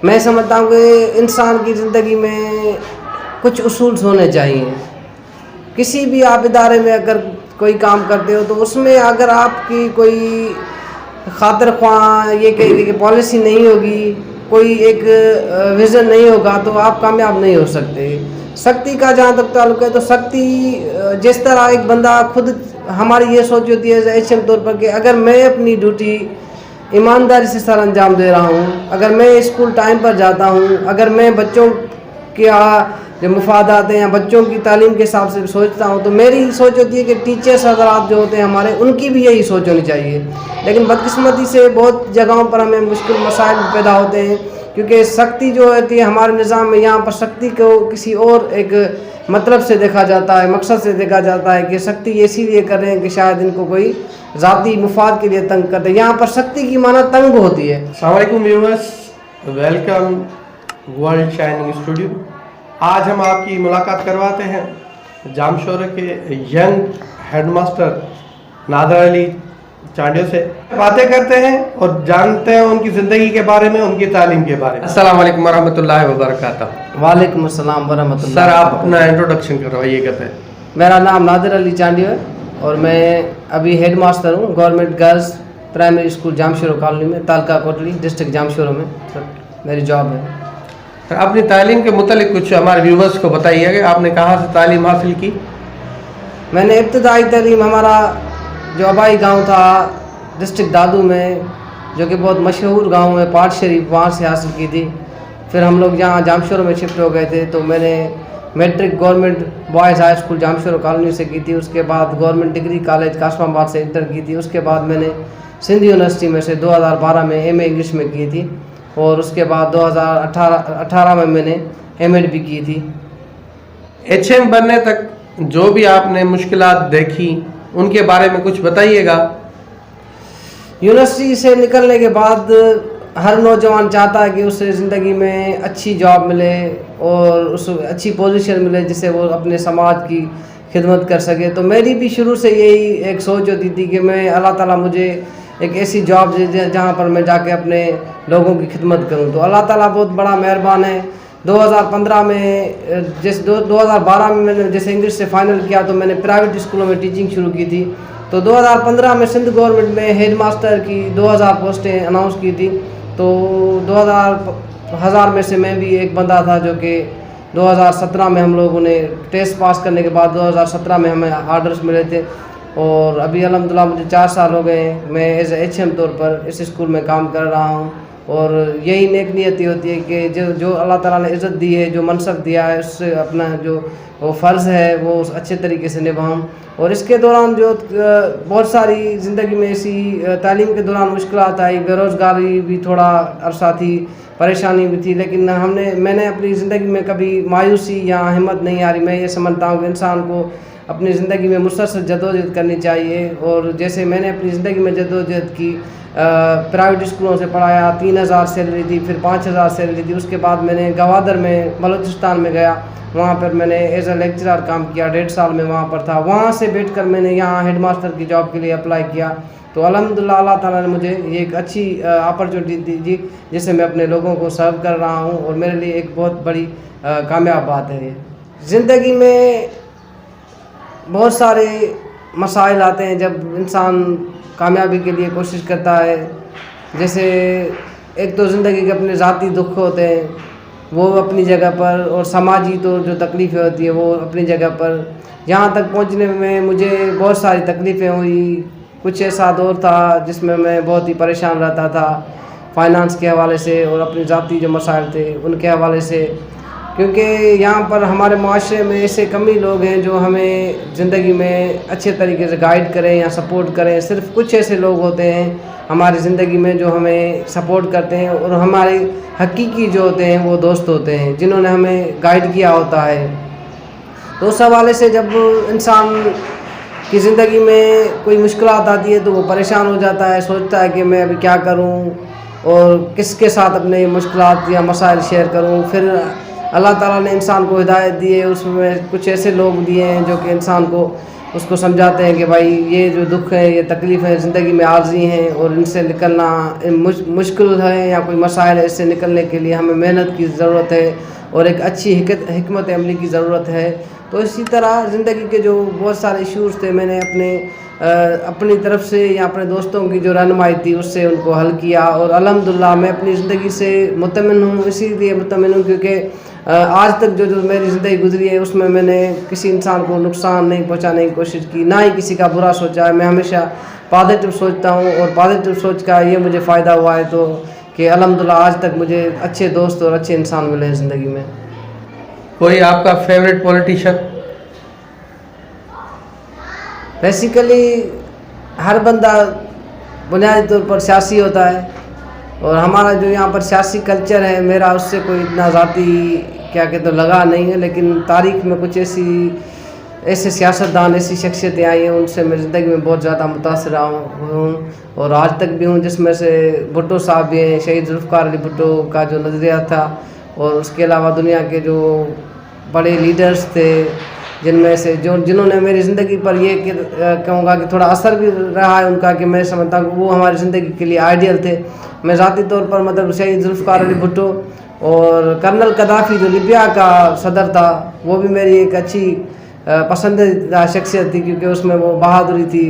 میں سمجھتا ہوں کہ انسان کی زندگی میں کچھ اصول ہونے چاہیے. کسی بھی آپ ادارے میں اگر کوئی کام کرتے ہو تو اس میں اگر آپ کی کوئی خاطر خواہ یہ کہ پالیسی نہیں ہوگی, کوئی ایک ویژن نہیں ہوگا تو آپ کامیاب نہیں ہو سکتے. سختی کا جہاں تک تعلق ہے تو سختی جس طرح ایک بندہ خود, ہماری یہ سوچ ہوتی ہے ایز اے طور پر کہ اگر میں اپنی ڈیوٹی ایمانداری سے سر انجام دے رہا ہوں, اگر میں اسکول ٹائم پر جاتا ہوں, اگر میں بچوں کے جو مفادات ہیں یا بچوں کی تعلیم کے حساب سے سوچتا ہوں, تو میری سوچ ہوتی ہے کہ ٹیچرس حضرات جو ہوتے ہیں ہمارے, ان کی بھی یہی سوچ ہونی چاہیے. لیکن بدقسمتی سے بہت جگہوں پر ہمیں مشکل مسائل پیدا ہوتے ہیں, کیونکہ سختی جو ہوتی ہے ہمارے نظام میں, یہاں پر سختی کو کسی اور ایک مطلب سے دیکھا جاتا ہے, مقصد سے دیکھا جاتا ہے کہ سختی اسی لیے کر رہے ہیں کہ شاید ان کو کوئی ذاتی مفاد کے لیے تنگ کرتے ہیں. یہاں پر سختی کی معنی تنگ ہوتی ہے. السلام علیکم viewers, welcome world shining studio. آج ہم آپ کی ملاقات کرواتے ہیں جام شورہ کے ینگ ہیڈ ماسٹر نادر علی چانڈیو سے. باتیں کرتے ہیں اور جانتے ہیں ان کی زندگی کے بارے میں, ان کی تعلیم کے بارے میں. السلام علیکم ورحمۃ اللہ وبرکاتہ. وعلیکم السلام ورحمۃ اللہ. سر آپ اپنا انٹروڈکشن کروائیے. کہتے ہیں میرا نام نادر علی چانڈیو ہے اور میں ابھی ہیڈ ماسٹر ہوں government girls primary school Jamshoro colony میں, تالکا کوٹلی, ڈسٹرکٹ جام شورہ میں میری جاب ہے. سر اپنی تعلیم کے متعلق کچھ ہمارے ویورز کو بتائیے کہ آپ نے کہاں سے تعلیم حاصل کی. میں نے ابتدائی تعلیم ہمارا جو آبائی گاؤں تھا ڈسٹرکٹ دادو میں, جو کہ بہت مشہور گاؤں ہے, پاٹ شریف, وہاں سے حاصل کی تھی. پھر ہم لوگ جہاں جام شورہ میں شفٹ ہو گئے تھے تو میں نے matric government boys high school Jamshoro colony سے کی تھی. اس کے بعد گورنمنٹ ڈگری کالج قاسم آباد سے انٹر کی تھی. اس کے بعد میں نے سندھ یونیورسٹی میں سے 2012 میں ایم اے انگلش میں کی تھی, اور اس کے بعد 2018 میں نے ایم ایڈ بھی کی تھی. ایچ ایم بننے تک جو بھی آپ نے مشکلات دیکھی ان کے بارے میں کچھ بتائیے گا. یونیورسٹی سے نکلنے کے بعد ہر نوجوان چاہتا ہے کہ اسے زندگی میں اچھی جاب ملے اور اس اچھی پوزیشن ملے جس سے وہ اپنے سماج کی خدمت کر سکے. تو میری بھی شروع سے یہی ایک سوچ ہوتی تھی کہ میں اللہ تعالیٰ مجھے ایک ایسی جاب دے جہاں پر میں جا کے اپنے لوگوں کی خدمت کروں. تو اللہ تعالیٰ بہت بڑا مہربان ہے. 2015 میں 2012 میں نے جیسے انگلش سے فائنل کیا تو میں نے پرائیویٹ اسکولوں میں ٹیچنگ شروع کی تھی. تو 2015 میں سندھ گورنمنٹ میں ہیڈ ماسٹر کی 2000 پوسٹیں اناؤنس کی تھی. تو 2000 میں سے میں بھی ایک بندہ تھا جو کہ 2017 میں ہم لوگوں نے ٹیسٹ پاس کرنے کے بعد 2017 میں ہمیں آرڈرز ملے تھے, اور ابھی الحمدللہ مجھے 4 سال ہو گئے ہیں. میں ایز اے ایچ ایم طور پر اس اسکول میں کام کر رہا ہوں, اور یہی نیک نیتی ہوتی ہے کہ جو اللہ تعالیٰ نے عزت دی ہے, جو منصب دیا ہے, اس سے اپنا جو وہ فرض ہے وہ اچھے طریقے سے نبھاؤں. اور اس کے دوران جو بہت ساری زندگی میں ایسی تعلیم کے دوران مشکلات آئی, بے روزگاری بھی تھوڑا عرصہ تھی, پریشانی بھی تھی, لیکن میں نے اپنی زندگی میں کبھی مایوسی یا ہمت نہیں آ رہی. میں یہ سمجھتا ہوں کہ انسان کو اپنی زندگی میں مسلسل جدوجہد کرنی چاہیے. اور جیسے میں نے اپنی زندگی میں جدوجہد کی, پرائیویٹ اسکولوں سے پڑھایا, 3000 سیلری تھی, پھر 5000 سیلری تھی. اس کے بعد میں نے گوادر میں بلوچستان میں گیا, وہاں پر میں نے ایز اے لیکچرر کام کیا, 1.5 سال میں وہاں پر تھا. وہاں سے بیٹھ کر میں نے یہاں ہیڈ ماسٹر کی جاب کے لیے اپلائی کیا. تو الحمدللہ اللہ تعالیٰ نے مجھے یہ ایک اچھی اپرچونیٹی دی جس سے میں اپنے لوگوں کو سرو کر رہا ہوں, اور میرے لیے ایک بہت بڑی کامیاب بات ہے. زندگی میں بہت سارے مسائل آتے ہیں جب انسان کامیابی کے لیے کوشش کرتا ہے. جیسے ایک تو زندگی کے اپنے ذاتی دکھ ہوتے ہیں, وہ اپنی جگہ پر, اور سماجی تو جو تکلیفیں ہوتی ہیں وہ اپنی جگہ پر. یہاں تک پہنچنے میں مجھے بہت ساری تکلیفیں ہوئی. کچھ ایسا دور تھا جس میں میں بہت ہی پریشان رہتا تھا فائنانس کے حوالے سے, اور اپنی ذاتی جو مسائل تھے ان کے حوالے سے, کیونکہ یہاں پر ہمارے معاشرے میں ایسے کم ہی لوگ ہیں جو ہمیں زندگی میں اچھے طریقے سے گائیڈ کریں یا سپورٹ کریں. صرف کچھ ایسے لوگ ہوتے ہیں ہماری زندگی میں جو ہمیں سپورٹ کرتے ہیں, اور ہمارے حقیقی جو ہوتے ہیں وہ دوست ہوتے ہیں جنہوں نے ہمیں گائیڈ کیا ہوتا ہے. تو اس حوالے سے جب انسان کی زندگی میں کوئی مشکلات آتی ہے تو وہ پریشان ہو جاتا ہے, سوچتا ہے کہ میں ابھی کیا کروں اور کس کے ساتھ اپنے مشکلات یا مسائل شیئر کروں. پھر اللہ تعالیٰ نے انسان کو ہدایت دی ہے, اس میں کچھ ایسے لوگ دیے ہیں جو کہ انسان کو اس کو سمجھاتے ہیں کہ بھائی یہ جو دکھ ہے یہ تکلیف ہے زندگی میں عارضی ہیں اور ان سے نکلنا مشکل ہے یا کوئی مسائل ہے اس سے نکلنے کے لیے ہمیں محنت کی ضرورت ہے اور ایک اچھی حکمت عملی کی ضرورت ہے. تو اسی طرح زندگی کے جو بہت سارے ایشوز تھے میں نے اپنی طرف سے یا اپنے دوستوں کی جو رہنمائی تھی اس سے ان کو حل کیا اور الحمدللہ میں اپنی زندگی سے مطمئن ہوں. اسی لیے مطمئن ہوں کیونکہ آج تک جو میری زندگی گزری ہے اس میں نے کسی انسان کو نقصان نہیں پہنچانے کی کوشش کی, نہ ہی کسی کا برا سوچا ہے. میں ہمیشہ پازیٹیو سوچتا ہوں اور پازیٹیو سوچ کا یہ مجھے فائدہ ہوا ہے تو کہ الحمدللہ آج تک مجھے اچھے دوست اور اچھے انسان ملے ہیں زندگی میں. کوئی آپ کا فیوریٹ پولیٹیشین؟ بیسیکلی ہر بندہ بنیادی طور پر سیاسی ہوتا ہے اور ہمارا جو یہاں پر سیاسی کلچر ہے میرا اس سے کوئی اتنا ذاتی کیا کہتے لگا نہیں ہے, لیکن تاریخ میں کچھ ایسے سیاستدان ایسی شخصیتیں آئی ہیں ان سے میں زندگی میں بہت زیادہ متاثر ہوں اور آج تک بھی ہوں, جس میں سے بھٹو صاحب بھی ہیں. شہید ذوالفقار علی بھٹو کا جو نظریہ تھا اور اس کے علاوہ دنیا کے جو بڑے لیڈرز تھے جن میں سے جنہوں نے میری زندگی پر یہ کہوں گا کہ تھوڑا اثر بھی رہا ہے ان کا کہ میں سمجھتا ہوں کہ وہ ہماری زندگی کے لیے آئیڈیل تھے. میں ذاتی طور پر مطلب شہید ذوالفقار علی بھٹو اور کرنل قذافی جو لیبیا کا صدر تھا وہ بھی میری ایک اچھی پسندیدہ شخصیت تھی کیونکہ اس میں وہ بہادری تھی,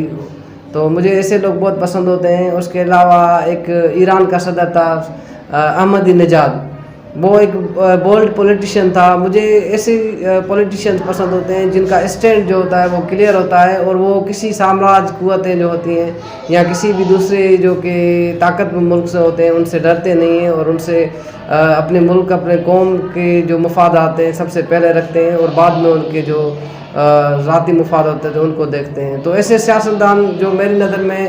تو مجھے ایسے لوگ بہت پسند ہوتے ہیں. اس کے علاوہ ایک ایران کا صدر تھا احمدی نژاد, وہ ایک بولڈ پولیٹیشین تھا. مجھے ایسے پولیٹیشینز پسند ہوتے ہیں جن کا اسٹینڈ جو ہوتا ہے وہ کلیئر ہوتا ہے اور وہ کسی سامراج قوتیں جو ہوتی ہیں یا کسی بھی دوسرے جو کہ طاقتور ملک سے ہوتے ہیں ان سے ڈرتے نہیں ہیں اور ان سے اپنے ملک اپنے قوم کے جو مفادات ہیں سب سے پہلے رکھتے ہیں اور بعد میں ان کے جو ذاتی مفاد ہوتے ہیں تو ان کو دیکھتے ہیں. تو ایسے سیاستدان جو میری نظر میں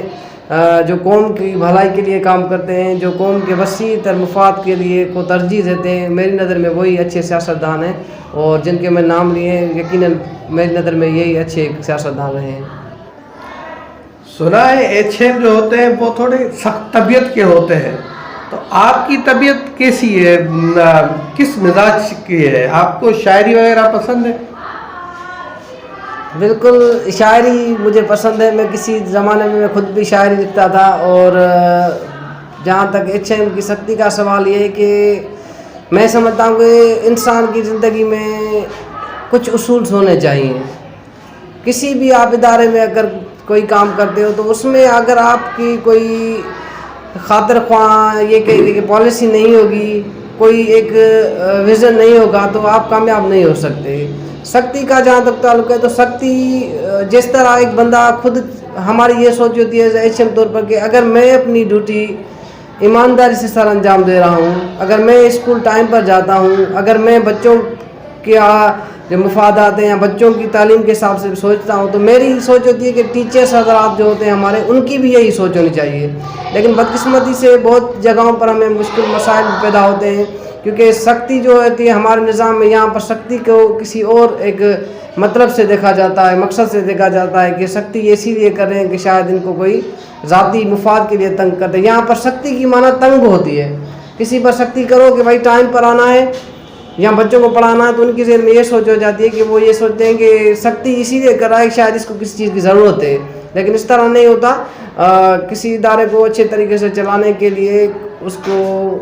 جو قوم کی بھلائی کے لیے کام کرتے ہیں, جو قوم کے وسیع تر مفاد کے لیے کو ترجیح دیتے ہیں, میری نظر میں وہی اچھے سیاستدان ہیں اور جن کے میں نام لیے ہیں یقیناً میری نظر میں یہی اچھے سیاستدان رہے ہیں. سنا ہے ایچ-ایم جو ہوتے ہیں وہ تھوڑے سخت طبیعت کے ہوتے ہیں, تو آپ کی طبیعت کیسی ہے, کس مزاج کی ہے؟ آپ کو شاعری وغیرہ پسند ہے؟ بالکل شاعری مجھے پسند ہے. میں کسی زمانے میں خود بھی شاعری لکھتا تھا اور جہاں تک ایچ-ایم کی سختی کا سوال یہ ہے کہ میں سمجھتا ہوں کہ انسان کی زندگی میں کچھ اصول ہونے چاہیے. کسی بھی آپ ادارے میں اگر کوئی کام کرتے ہو تو اس میں اگر آپ کی کوئی خاطر خواہ یہ کہ پالیسی نہیں ہوگی, کوئی ایک ویژن نہیں ہوگا تو آپ کامیاب نہیں ہو سکتے. سختی کا جہاں تک تعلق ہے تو سختی جس طرح ایک بندہ خود ہماری یہ سوچ ہوتی ہے ایچ-ایم طور پر کہ اگر میں اپنی ڈیوٹی ایمانداری سے سر انجام دے رہا ہوں, اگر میں اسکول ٹائم پر جاتا ہوں, اگر میں بچوں کے جو مفادات ہیں یا بچوں کی تعلیم کے حساب سے سوچتا ہوں, تو میری سوچ ہوتی ہے کہ ٹیچرس حضرات جو ہوتے ہیں ہمارے ان کی بھی یہی سوچ ہونی چاہیے. لیکن بدقسمتی سے بہت جگہوں پر ہمیں مشکل مسائل پیدا ہوتے ہیں کیونکہ سختی جو ہوتی ہے ہمارے نظام میں یہاں پر سختی کو کسی اور ایک مطلب سے دیکھا جاتا ہے, مقصد سے دیکھا جاتا ہے کہ سختی اسی لیے کر رہے ہیں کہ شاید ان کو کوئی ذاتی مفاد کے لیے تنگ کرتے ہیں. یہاں پر سختی کی معنی تنگ ہوتی ہے. کسی پر سختی کرو کہ بھائی ٹائم پر آنا ہے یا بچوں کو پڑھانا ہے تو ان کی ذہن میں یہ سوچ ہو جاتی ہے کہ وہ یہ سوچتے ہیں کہ سختی اسی لیے کر رہا ہے کہ شاید اس کو کسی چیز کی ضرورت ہے. لیکن اس طرح نہیں ہوتا. کسی ادارے کو اچھے طریقے سے چلانے کے لیے اس کو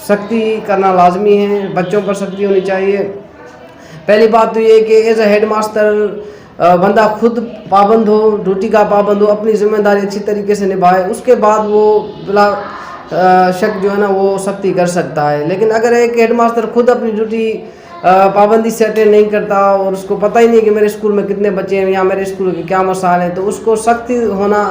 سختی کرنا لازمی ہے. بچوں پر سختی ہونی چاہیے. پہلی بات تو یہ کہ ایز اے ہیڈ ماسٹر بندہ خود پابند ہو, ڈیوٹی کا پابند ہو, اپنی ذمہ داری اچھی طریقے سے نبھائے, اس کے بعد وہ بلا شک جو ہے نا وہ سختی کر سکتا ہے. لیکن اگر ایک ہیڈ ماسٹر خود اپنی ڈیوٹی پابندی سے اٹینڈ نہیں کرتا اور اس کو پتہ ہی نہیں کہ میرے اسکول میں کتنے بچے ہیں یا میرے اسکول کے کیا مسائل ہیں, تو اس کو سختی ہونا,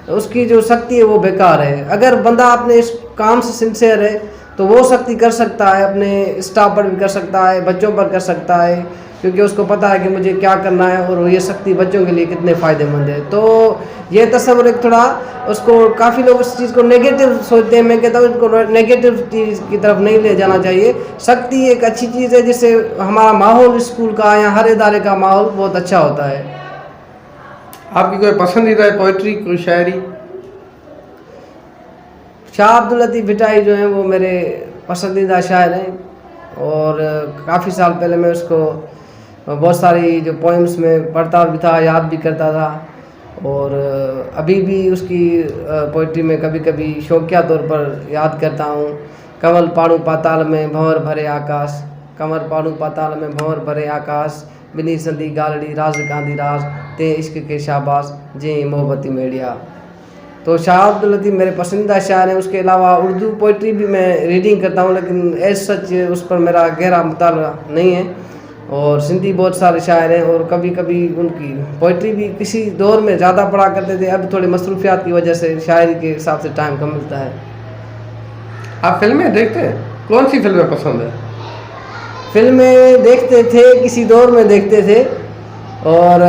اس کی جو سختی ہے وہ بیکار ہے. اگر بندہ اپنے اس کام سے سنسیئر ہے تو وہ سختی کر سکتا ہے, اپنے اسٹاف پر بھی کر سکتا ہے, بچوں پر کر سکتا ہے, کیونکہ اس کو پتہ ہے کہ مجھے کیا کرنا ہے اور یہ سختی بچوں کے لیے کتنے فائدہ مند ہے. تو یہ تصور ایک تھوڑا اس کو کافی لوگ اس چیز کو نیگیٹو سوچتے ہیں. میں کہتا ہوں اس کو نیگیٹو چیز کی طرف نہیں لے جانا چاہیے. سختی ایک اچھی چیز ہے جس سے ہمارا ماحول اسکول کا یا ہر ادارے کا ماحول بہت اچھا ہوتا ہے. آپ کی کوئی پسندیدہ پوئٹری, کوئی شاعری؟ شاہ عبداللطیف بھٹائی جو ہیں وہ میرے پسندیدہ شاعر ہیں اور کافی سال پہلے میں اس کو بہت ساری جو پوئمس میں پڑھتا بھی تھا, یاد بھی کرتا تھا, اور ابھی بھی اس کی پوئٹری میں کبھی کبھی شوقیہ طور پر یاد کرتا ہوں. کمل پاڑو پاتال میں بھنور بھرے آکاش, کمر پاڑو پاتال میں بھنور بھرے آکاش, بنی سندی گالڑی راز گاندھی راز, تے عشق کے شاباش جے محبتی میڈیا. تو شاہ عبد اللطیف میرے پسندیدہ شاعر ہیں. اس کے علاوہ اردو پوئٹری بھی میں ریڈنگ کرتا ہوں, لیکن ایز سچ اس پر میرا گہرا مطالعہ نہیں ہے. اور سندھی بہت سارے شاعر ہیں, اور کبھی کبھی ان کی پوئٹری بھی کسی دور میں زیادہ پڑھا کرتے تھے. اب تھوڑی مصروفیات کی وجہ سے شاعری کے حساب سے ٹائم کم ملتا ہے. آپ فلمیں دیکھتے ہیں؟ کون سی فلمیں پسند ہیں؟ فلمیں دیکھتے تھے, کسی دور میں دیکھتے تھے, اور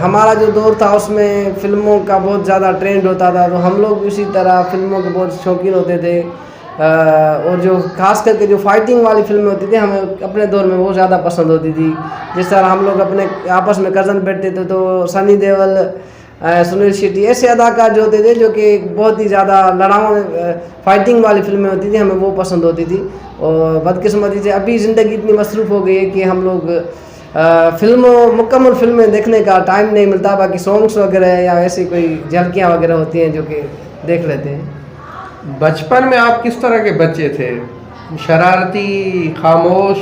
ہمارا جو دور تھا اس میں فلموں کا بہت زیادہ ٹرینڈ ہوتا تھا, تو ہم لوگ اسی طرح فلموں کے بہت شوقین ہوتے تھے. اور جو خاص کر کے جو فائٹنگ والی فلمیں ہوتی تھی ہمیں اپنے دور میں وہ زیادہ پسند ہوتی تھی. جس طرح ہم لوگ اپنے آپس میں کزن بیٹھتے تھے تو سنی دیول, سنیل شیٹی ایسے اداکار جو ہوتے تھے جو کہ بہت ہی زیادہ لڑاؤں فائٹنگ والی فلمیں ہوتی تھیں, ہمیں وہ پسند ہوتی تھی. اور بدقسمتی سے ابھی زندگی اتنی مصروف ہو گئی ہے کہ ہم لوگ مکمل فلمیں دیکھنے کا ٹائم نہیں ملتا. باقی سانگس وغیرہ یا ایسی کوئی جھلکیاں وغیرہ ہوتی ہیں جو کہ دیکھ لیتے ہیں. بچپن میں آپ کس طرح کے بچے تھے؟ شرارتی, خاموش؟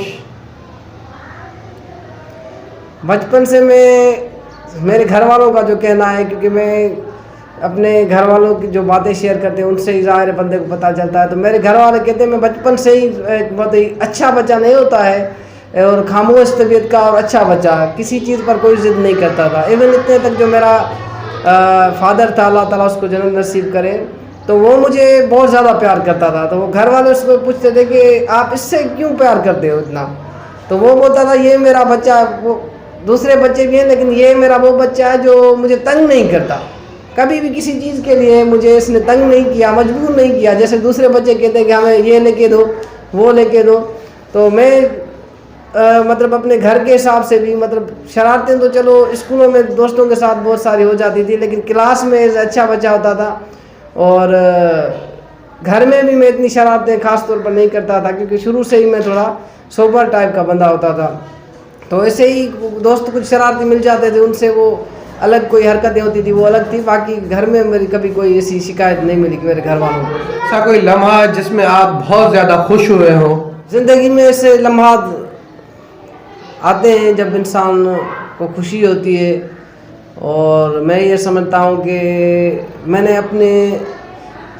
بچپن سے میرے گھر والوں کا جو کہنا ہے, کیونکہ میں اپنے گھر والوں کی جو باتیں شیئر کرتے ہیں ان سے ہی ظاہر بندے کو پتہ چلتا ہے, تو میرے گھر والے کہتے ہیں میں بچپن سے ہی ایک بہت ہی اچھا بچہ نہیں ہوتا ہے, اور خاموش طبیعت کا اور اچھا بچہ, کسی چیز پر کوئی ضد نہیں کرتا تھا. ایون اتنے تک جو میرا فادر تھا, اللہ تعالیٰ اس کو جنت نصیب کرے, تو وہ مجھے بہت زیادہ پیار کرتا تھا. تو وہ گھر والے اس کو پوچھتے تھے کہ آپ اس سے کیوں پیار کرتے ہو اتنا, تو وہ بولتا تھا یہ میرا بچہ, وہ دوسرے بچے بھی ہیں لیکن یہ میرا وہ بچہ ہے جو مجھے تنگ نہیں کرتا. کبھی بھی کسی چیز کے لیے مجھے اس نے تنگ نہیں کیا, مجبور نہیں کیا, جیسے دوسرے بچے کہتے ہیں کہ ہمیں یہ لے کے دو وہ لے کے دو. تو میں مطلب اپنے گھر کے حساب سے بھی مطلب شرارتیں تو چلو اسکولوں میں دوستوں کے ساتھ بہت ساری ہو جاتی تھی, لیکن کلاس میں اچھا بچہ ہوتا تھا. اور گھر میں بھی میں اتنی شرارتیں خاص طور پر نہیں کرتا تھا, کیونکہ شروع سے ہی میں تھوڑا سوبر ٹائپ کا بندہ ہوتا تھا. تو ایسے ہی دوست کچھ شرارتی مل جاتے تھے, ان سے وہ الگ کوئی حرکتیں ہوتی تھی وہ الگ تھی. باقی گھر میں میری کبھی کوئی ایسی شکایت نہیں ملی کہ میرے گھر والوں کو. ایسا کوئی لمحہ جس میں آپ بہت زیادہ خوش ہوئے ہوں؟ زندگی میں ایسے لمحات آتے ہیں جب انسان کو خوشی ہوتی ہے, اور میں یہ سمجھتا ہوں کہ میں نے اپنے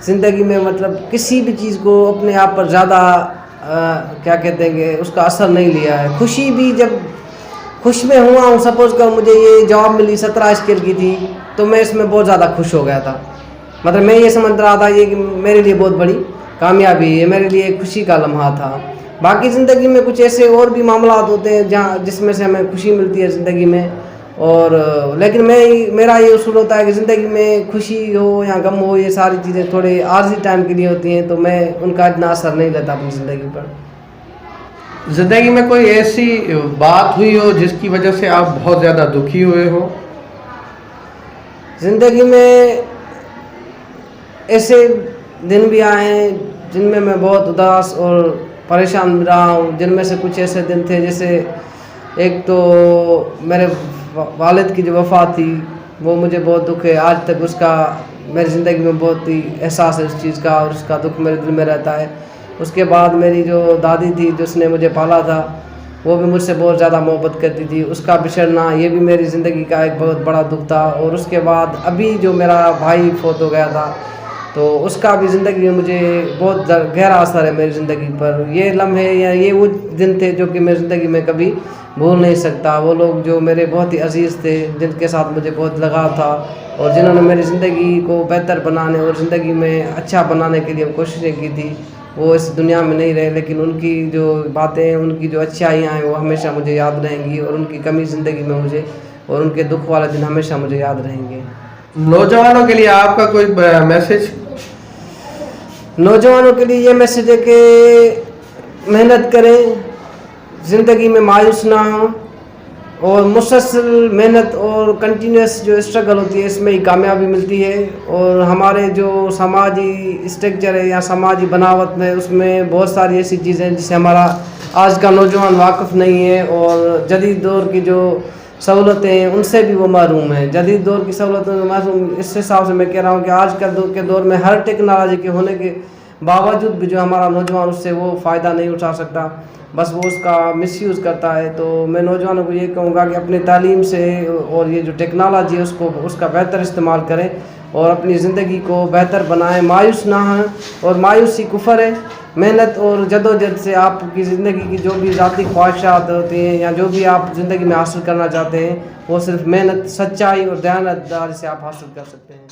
زندگی میں مطلب کسی بھی چیز کو اپنے آپ پر زیادہ کیا کہتے ہیں کہ اس کا اثر نہیں لیا ہے. خوشی بھی جب خوش میں ہوا ہوں, سپوز کر مجھے یہ جاب ملی 17 اسکیل کی تھی, تو میں اس میں بہت زیادہ خوش ہو گیا تھا. مطلب میں یہ سمجھ رہا تھا یہ کہ میرے لیے بہت بڑی کامیابی ہے, میرے لیے خوشی کا لمحہ تھا. باقی زندگی میں کچھ ایسے اور بھی معاملات ہوتے ہیں جس میں سے ہمیں خوشی ملتی ہے زندگی میں, اور لیکن میرا یہ اصول ہوتا ہے کہ زندگی میں خوشی ہو یا غم ہو, یہ ساری چیزیں تھوڑے عارضی ٹائم کے لیے ہوتی ہیں, تو میں ان کا اتنا اثر نہیں لیتا اپنی زندگی پر. زندگی میں کوئی ایسی بات ہوئی ہو جس کی وجہ سے آپ بہت زیادہ دکھی ہوئے ہو؟ زندگی میں ایسے دن بھی آئے ہیں جن میں بہت اداس اور پریشان رہا ہوں. جن میں سے کچھ ایسے دن تھے جیسے ایک تو میرے والد کی جو وفات تھی, وہ مجھے بہت دکھ ہے. آج تک اس کا میری زندگی میں بہت ہی احساس ہے اس چیز کا, اور اس کا دکھ میرے دل میں رہتا ہے. اس کے بعد میری جو دادی تھی جس نے مجھے پالا تھا, وہ بھی مجھ سے بہت زیادہ محبت کرتی تھی. اس کا بچھڑنا یہ بھی میری زندگی کا ایک بہت بڑا دکھ تھا. اور اس کے بعد ابھی جو میرا بھائی فوت ہو گیا تھا, تو اس کا بھی زندگی میں مجھے بہت گہرا اثر ہے میری زندگی پر. یہ لمحے یا یہ وہ دن تھے جو کہ میری زندگی میں کبھی بھول نہیں سکتا. وہ لوگ جو میرے بہت ہی عزیز تھے, جن کے ساتھ مجھے بہت لگاؤ تھا, اور جنہوں نے میری زندگی کو بہتر بنانے اور زندگی میں اچھا بنانے کے لیے کوششیں کی تھی, وہ اس دنیا میں نہیں رہے. لیکن ان کی جو باتیں, ان کی جو اچھائیاں ہیں, وہ ہمیشہ مجھے یاد رہیں گی, اور ان کی کمی زندگی میں مجھے, اور ان کے دکھ والے دن ہمیشہ مجھے یاد رہیں گے. نوجوانوں کے لیے آپ کا کوئی میسج؟ نوجوانوں کے لیے یہ میسج ہے کہ محنت کریں, زندگی میں مایوس نہ ہوں, اور مسلسل محنت اور کنٹینیوس جو اسٹرگل ہوتی ہے اس میں ہی کامیابی ملتی ہے. اور ہمارے جو سماجی اسٹرکچر ہے یا سماجی بناوٹ میں, اس میں بہت ساری ایسی چیزیں جس سے ہمارا آج کا نوجوان واقف نہیں ہے اور جدید دور کی جو سہولتیں ہیں ان سے بھی وہ محروم ہیں. جدید دور کی سہولتوں سے محروم اس حساب سے میں کہہ رہا ہوں کہ آج کے دور میں ہر ٹیکنالوجی کے ہونے کے باوجود بھی جو ہمارا نوجوان اس سے وہ فائدہ نہیں اٹھا سکتا, بس وہ اس کا مس یوز کرتا ہے. تو میں نوجوانوں کو یہ کہوں گا کہ اپنی تعلیم سے اور یہ جو ٹیکنالوجی ہے اس کا بہتر استعمال کریں اور اپنی زندگی کو بہتر بنائیں, مایوس نہ ہوں. اور مایوسی کفر ہے. محنت اور جدوجہد سے آپ کی زندگی کی جو بھی ذاتی خواہشات ہوتی ہیں یا جو بھی آپ زندگی میں حاصل کرنا چاہتے ہیں وہ صرف محنت, سچائی اور دیانتداری سے آپ حاصل کر سکتے ہیں.